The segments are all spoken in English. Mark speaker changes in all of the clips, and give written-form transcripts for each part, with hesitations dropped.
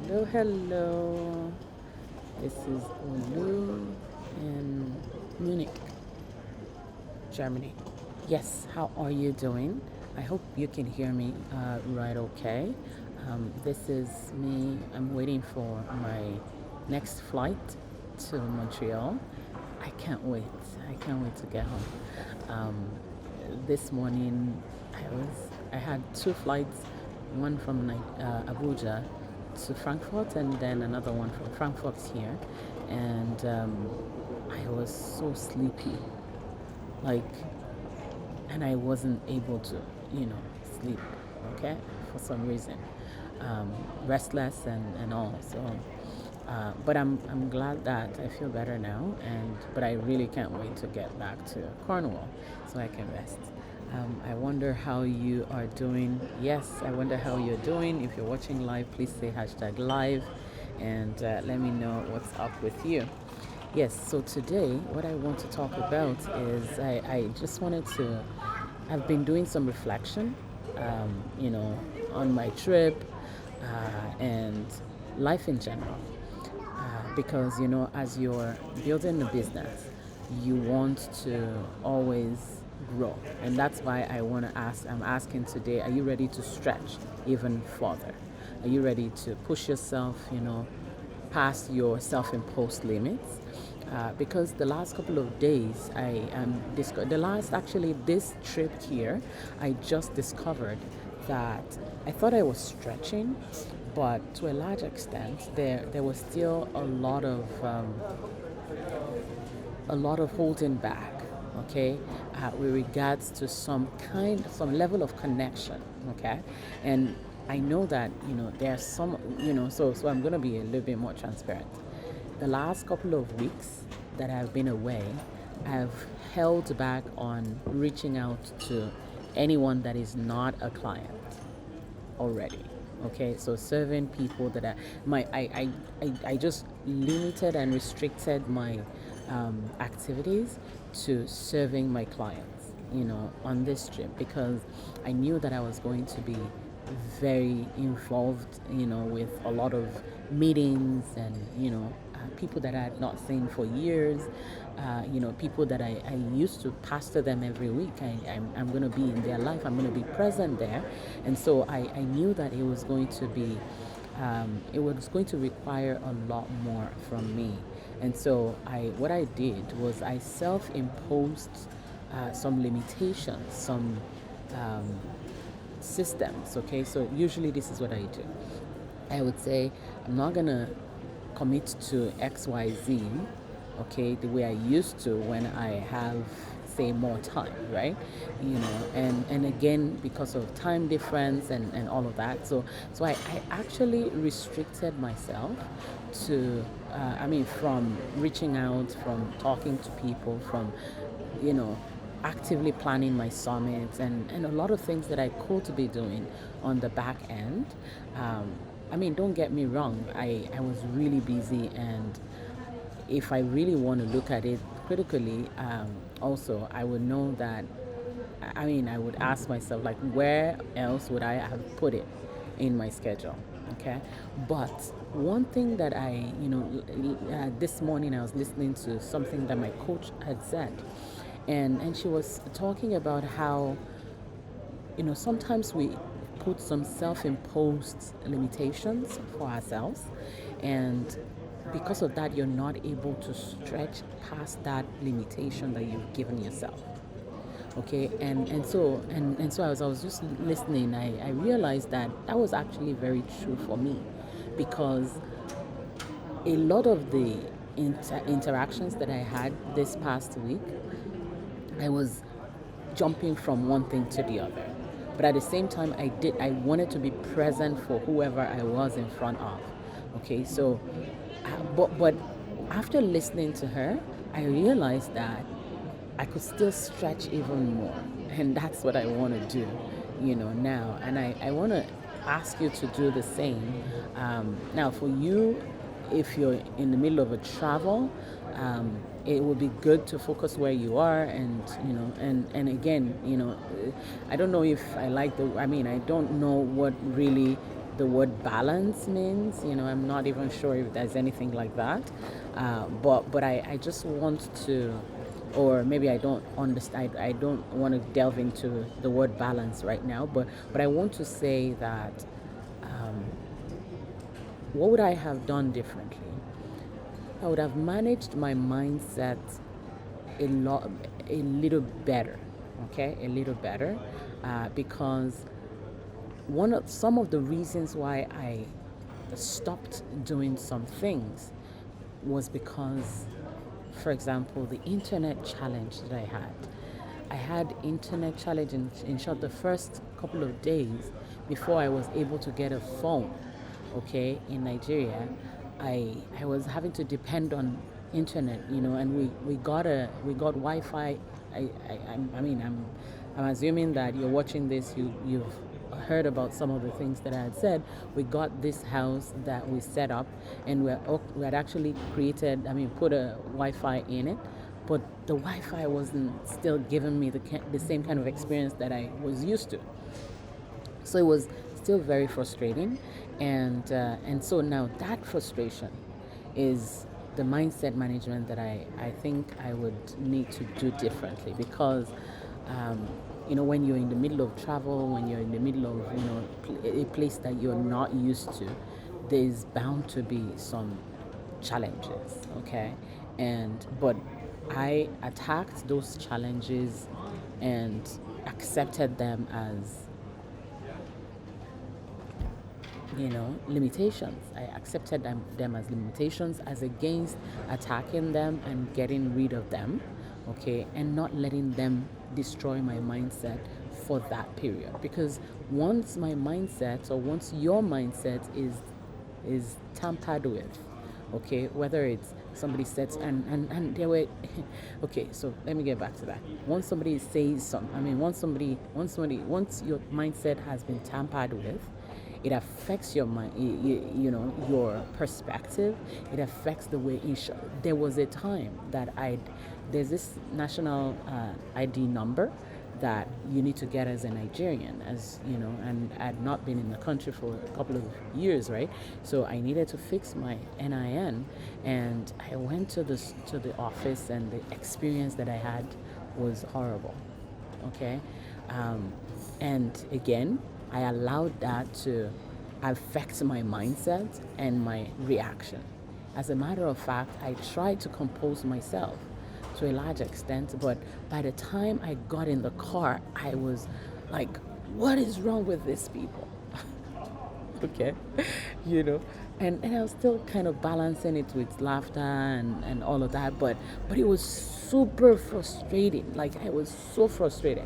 Speaker 1: Hello, hello. This is Olu in Munich, Germany. Yes, how are you doing? I hope you can hear me right okay. This is me. I'm waiting for my next flight to Montreal. I can't wait. I can't wait to get home. This morning, I had two flights, one from Abuja to Frankfurt, and then another one from Frankfurt here. And I was so sleepy, like, and I wasn't able to, sleep. Okay, for some reason, restless and all. So, but I'm glad that I feel better now, and but I really can't wait to get back to Cornwall so I can rest. I wonder how you are doing. Yes, I wonder how you're doing. If you're watching live, please say hashtag live and let me know what's up with you. Yes, so today what I want to talk about is I just wanted to, I've been doing some reflection, on my trip and life in general. Because, as you're building a business, you want to always grow. And that's why I'm asking today, are you ready to stretch even further? Are you ready to push yourself, past your self-imposed limits? Because the last couple of days, this trip here, I just discovered that I thought I was stretching, but to a large extent, there was still a lot of holding back. Okay, with regards to some level of connection. Okay, and I know that there's some so I'm gonna be a little bit more transparent. The last couple of weeks that I've been away, I've held back on reaching out to anyone that is not a client already. Okay, so serving people that I just limited and restricted my activities to serving my clients, on this trip because I knew that I was going to be very involved, with a lot of meetings and, people that I had not seen for years, people that I used to pastor them every week. I'm going to be in their life, I'm going to be present there. And so I knew that it was going to require a lot more from me. And so what I did was I self-imposed some limitations, some um, systems. Okay, so usually this is what I do. I would say I'm not gonna commit to XYZ, okay, the way I used to when I have, say, more time, right? And again, because of time difference and all of that. So I actually restricted myself to, from reaching out, from talking to people, from, you know, actively planning my summits and a lot of things that I could be doing on the back end. Don't get me wrong, I was really busy, and if I really want to look at it critically, also, I would know that, I would ask myself, like, where else would I have put it in my schedule? Okay. But one thing that this morning I was listening to something that my coach had said, and she was talking about how, sometimes we put some self imposed limitations for ourselves, and because of that, you're not able to stretch past that limitation that you've given yourself. Okay, and so as I was just listening, I realized that that was actually very true for me because a lot of the interactions that I had this past week, I was jumping from one thing to the other. But at the same time, I wanted to be present for whoever I was in front of. Okay, so, but after listening to her, I realized that I could still stretch even more. And that's what I want to do, now. And I want to ask you to do the same. Now, for you, if you're in the middle of a travel, it would be good to focus where you are, and and again, I don't know if I like I don't know what really the word balance means. I'm not even sure if there's anything like that. But I just want to, or maybe I don't understand. I don't want to delve into the word balance right now. But I want to say that, um, what would I have done differently? I would have managed my mindset a lot, a little better. Okay, a little better, because some of the reasons why I stopped doing some things was because, for example, the internet challenge that I had. I had internet challenge in short the first couple of days before I was able to get a phone. Okay, in Nigeria, I was having to depend on internet, and we got Wi-Fi. I'm assuming that you're watching this. You've heard about some of the things that I had said. We got this house that we set up, and we had actually created. Put a Wi-Fi in it, but the Wi-Fi wasn't still giving me the same kind of experience that I was used to. So it was still very frustrating, and so now that frustration is the mindset management that I think I would need to do differently, because when you're in the middle of travel, when you're in the middle of a place that you're not used to, there's bound to be some challenges. Okay, but I attacked those challenges and accepted them as limitations. I accepted them as limitations, as against attacking them and getting rid of them, okay, and not letting them destroy my mindset for that period. Because once my mindset, or once your mindset is tampered with, okay, whether it's somebody says, and there were okay, so let me get back to that. Once somebody says something, once your mindset has been tampered with, it affects your mind, your perspective. It affects the way you there was a time that there's this national ID number that you need to get as a Nigerian, as you know, and I had not been in the country for a couple of years, right? So I needed to fix my NIN, and I went to the office, and the experience that I had was horrible. Okay, and again, I allowed that to affect my mindset and my reaction. As a matter of fact, I tried to compose myself to a large extent, but by the time I got in the car, I was like, what is wrong with these people? Okay, you know, and I was still kind of balancing it with laughter and all of that, but it was super frustrating. Like, I was so frustrated.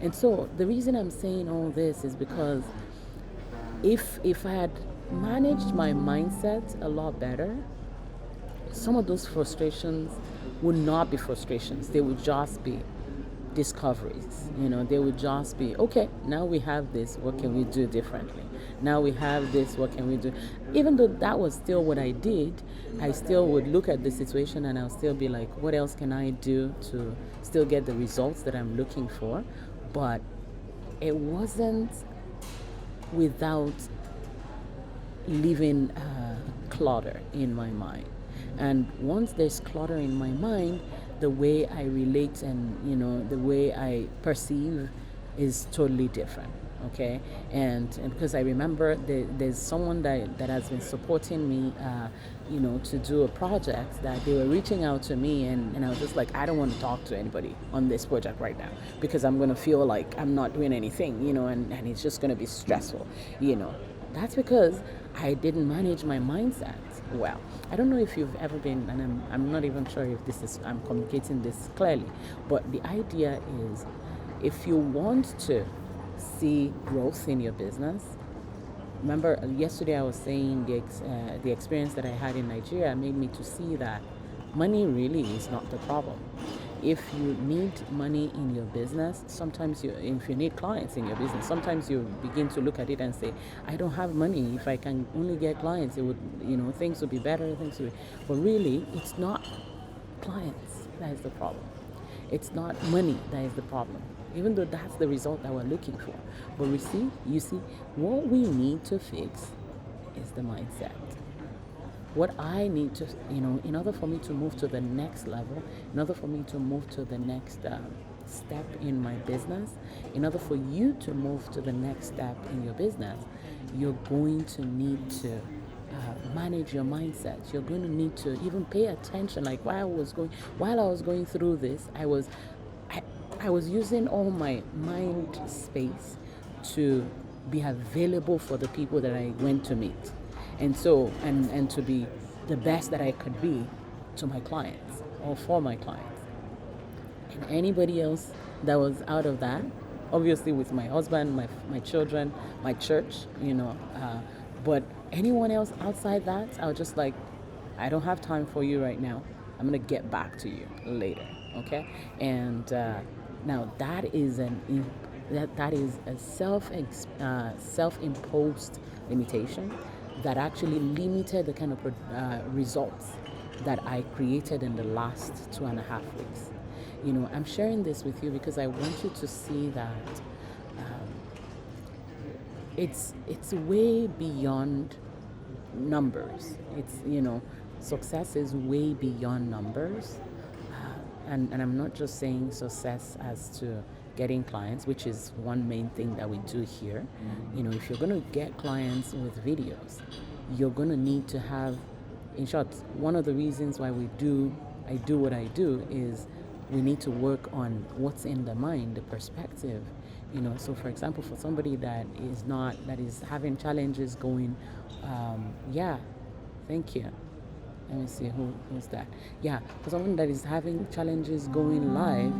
Speaker 1: And so the reason I'm saying all this is because if I had managed my mindset a lot better, some of those frustrations would not be frustrations. They would just be discoveries. They would just be, okay, now we have this, what can we do differently? Now we have this, what can we do? Even though that was still what I did, I still would look at the situation and I'll still be like, what else can I do to still get the results that I'm looking for? But it wasn't without leaving clutter in my mind. And once there's clutter in my mind, the way I relate and the way I perceive is totally different. Okay, and because I remember there's someone that has been supporting me, to do a project, that they were reaching out to me, and I was just like, I don't want to talk to anybody on this project right now, because I'm going to feel like I'm not doing anything, and it's just going to be stressful. That's because I didn't manage my mindset well. I don't know if you've ever been, and I'm not even sure if I'm communicating this clearly, but the idea is, if you want to see growth in your business, remember yesterday I was saying the experience that I had in Nigeria made me to see that money really is not the problem. If you need money in your business, sometimes if you need clients in your business, sometimes you begin to look at it and say, I don't have money. If I can only get clients, it would, things would be better. But really, it's not clients that is the problem. It's not money that is the problem. even though that's the result that we're looking for. But you see, what we need to fix is the mindset. What I need to, in order for me to move to the next level, in order for me to move to the next step in my business, in order for you to move to the next step in your business, you're going to need to manage your mindset. You're going to need to even pay attention. Like while I was going through this, I was using all my mind space to be available for the people that I went to meet, and so and to be the best that I could be to my clients or for my clients. And anybody else that was out of that, obviously with my husband, my children, my church, but anyone else outside that, I was just like, I don't have time for you right now. I'm gonna get back to you later, okay? And now that is that is a self-imposed limitation that actually limited the kind of results that I created in the last 2.5 weeks. I'm sharing this with you because I want you to see that it's way beyond numbers. Success is way beyond numbers. And I'm not just saying success as to getting clients, which is one main thing that we do here. If you're going to get clients with videos, you're going to need to have, in short, one of the reasons why I do what I do is we need to work on what's in the mind, the perspective. So for example, for somebody that is having challenges going, thank you. Let me see who's that. Yeah, for someone that is having challenges going live,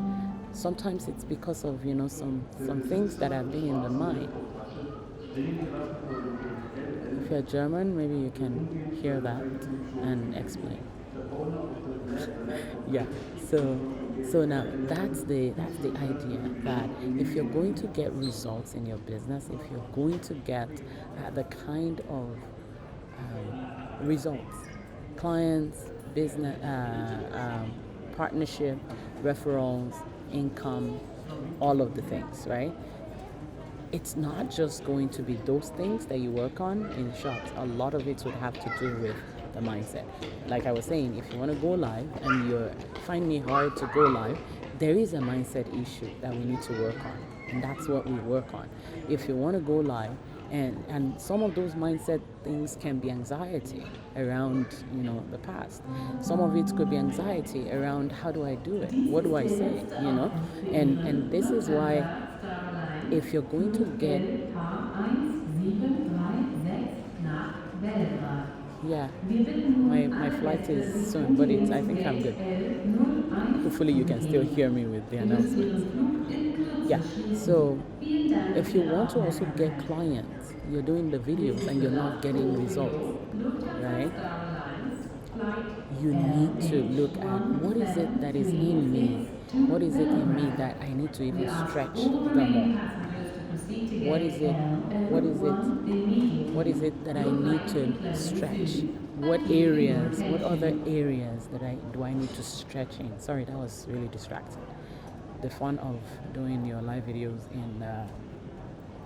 Speaker 1: sometimes it's because of some things that have been in the mind. If you're German, maybe you can hear that and explain. Yeah. So now that's the idea, that if you're going to get results in your business, if you're going to get the kind of results, clients, business, partnership, referrals, income, all of the things, right? It's not just going to be those things that you work on in shops. A lot of it would have to do with the mindset. Like I was saying, if you want to go live and you find it hard to go live, there is a mindset issue that we need to work on, and that's what we work on. If you want to go live, and some of those mindset things can be anxiety around the past. Some of it could be anxiety around, how do I do it, what do I say, and this is why, if you're going to get, yeah, my flight is soon, but I think I'm good. Hopefully you can still hear me with the announcements. Yeah, so if you want to also get clients, you're doing the videos and you're not getting results, right? You need to look at, what is it that is in me? What is it in me that I need to even stretch the more? What is it? What is it that I need to stretch? What other areas do I need to stretch in? Sorry, that was really distracting. The fun of doing your live videos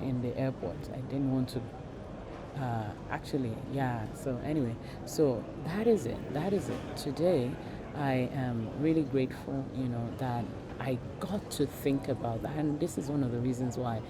Speaker 1: in the airport. I didn't want to so anyway, so that is it. Today I am really grateful, that I got to think about that. And this is one of the reasons why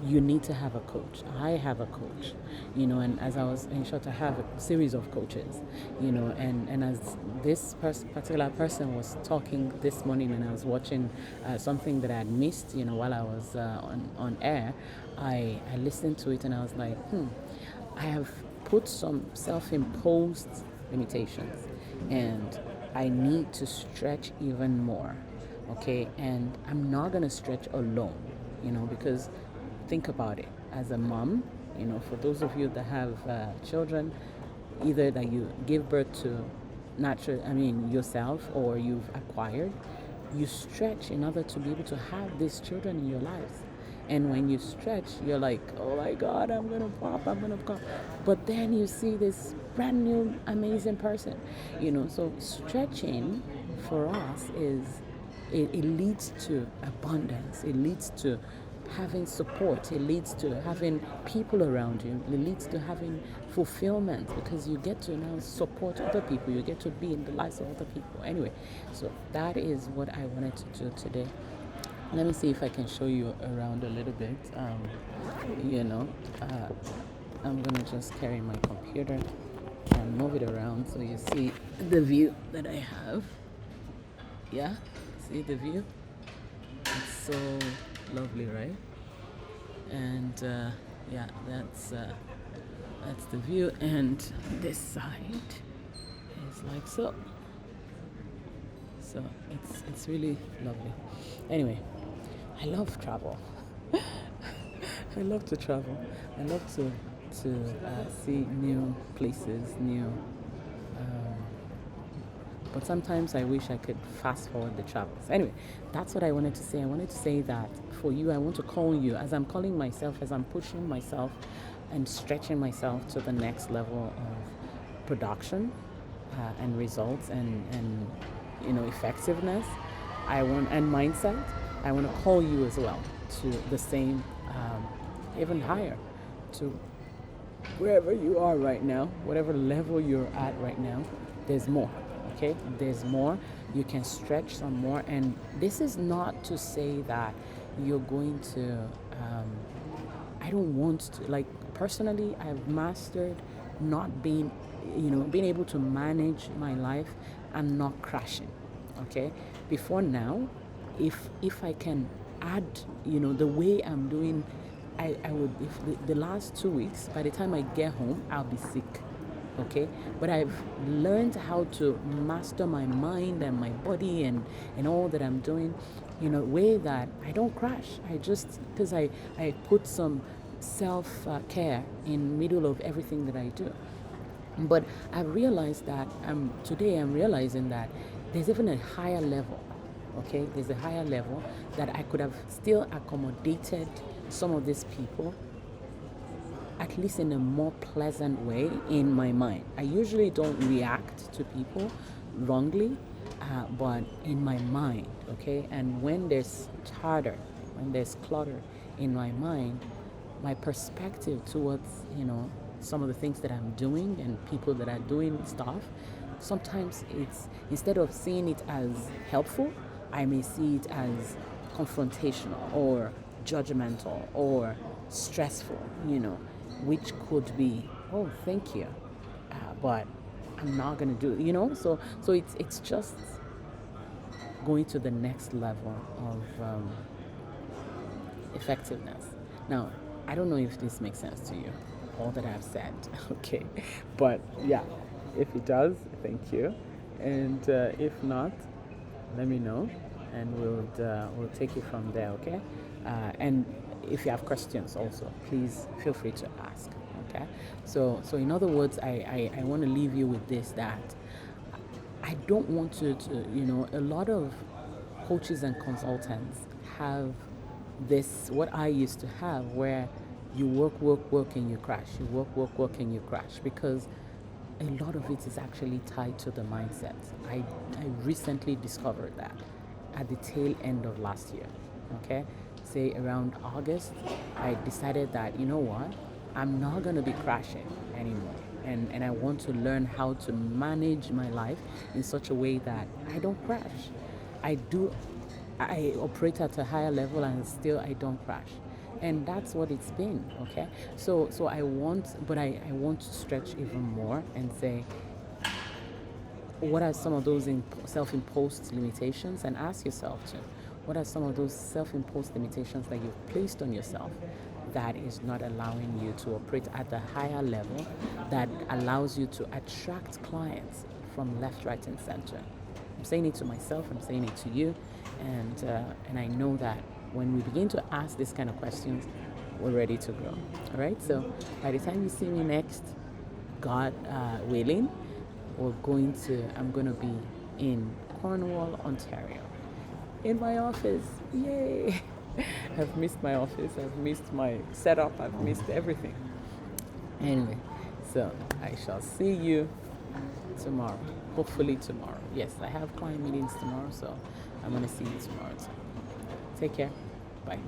Speaker 1: you need to have a coach. I have a coach, and as I was, in short, I have a series of coaches, and as this particular person was talking this morning, and I was watching something that I had missed, while I was on air, I listened to it and I was like, I have put some self-imposed limitations, and I need to stretch even more, okay? And I'm not going to stretch alone, because think about it. As a mom, for those of you that have children, either that you give birth to yourself, or you've acquired, you stretch in order to be able to have these children in your lives. And when you stretch, you're like, oh my God, I'm going to pop. But then you see this brand new, amazing person, So stretching for us is it leads to abundance. It leads to having support. It leads to having people around you. It leads to having fulfillment, because you get to now support other people. You get to be in the lives of other people. Anyway, so that is what I wanted to do today. Let me see if I can show you around a little bit. You know, I'm gonna just carry my computer and move it around so you see the view that I have. Yeah, see the view? It's so lovely, right? And yeah, that's the view, and this side is like so. So it's really lovely. Anyway, I love travel. I love to travel. I love to see new places, new. But sometimes I wish I could fast forward the travels. Anyway, that's what I wanted to say. I wanted to say that for you, I want to call you, as I'm calling myself, as I'm pushing myself and stretching myself to the next level of production and results and effectiveness. And mindset. I want to call you as well to the same, even higher, to wherever you are right now, whatever level you're at right now. There's more. Okay, there's more. You can stretch some more, and this is not to say that you're going to. I don't want to. Like, personally, I've mastered not being, being able to manage my life and not crashing. Okay, before now, if I can add, the way I'm doing, I would. If the last 2 weeks, by the time I get home, I'll be sick. Okay, but I've learned how to master my mind and my body and all that I'm doing in a way that I don't crash. I just, because I put some self care in middle of everything that I do. But I've realized that today I'm realizing that there's even a higher level. Okay, there's a higher level that I could have still accommodated some of these people, at least in a more pleasant way in my mind. I usually don't react to people wrongly, but in my mind, okay? And when there's when there's clutter in my mind, my perspective towards, some of the things that I'm doing and people that are doing stuff, sometimes it's, instead of seeing it as helpful, I may see it as confrontational or judgmental or stressful, which could be, oh, thank you, but I'm not gonna do it. So it's just going to the next level of effectiveness. Now, I don't know if this makes sense to you, all that I've said. Okay, but yeah, if it does, thank you, and if not, let me know, and we'll take it from there. Okay, and if you have questions also, please feel free to ask. Okay, so in other words, I want to leave you with this, that I don't want to a lot of coaches and consultants have this, what I used to have, where you work and you crash, you work and you crash, because a lot of it is actually tied to the mindset. I recently discovered that at the tail end of last year. Okay, say around August, I decided that, what, I'm not going to be crashing anymore. And I want to learn how to manage my life in such a way that I don't crash. I operate at a higher level and still I don't crash. And that's what it's been, okay? So I want to stretch even more and say, what are some of those self-imposed limitations? And ask yourself too, what are some of those self-imposed limitations that you've placed on yourself that is not allowing you to operate at the higher level, that allows you to attract clients from left, right, and center? I'm saying it to myself, I'm saying it to you, and I know that when we begin to ask these kind of questions, we're ready to grow. All right, so by the time you see me next, God willing, I'm going to be in Cornwall, Ontario, in my office. Yay! I've missed my office, I've missed my setup, I've missed everything. Anyway, so I shall see you tomorrow, hopefully tomorrow. Yes, I have client meetings tomorrow, so I'm going to see you tomorrow. So take care. Bye.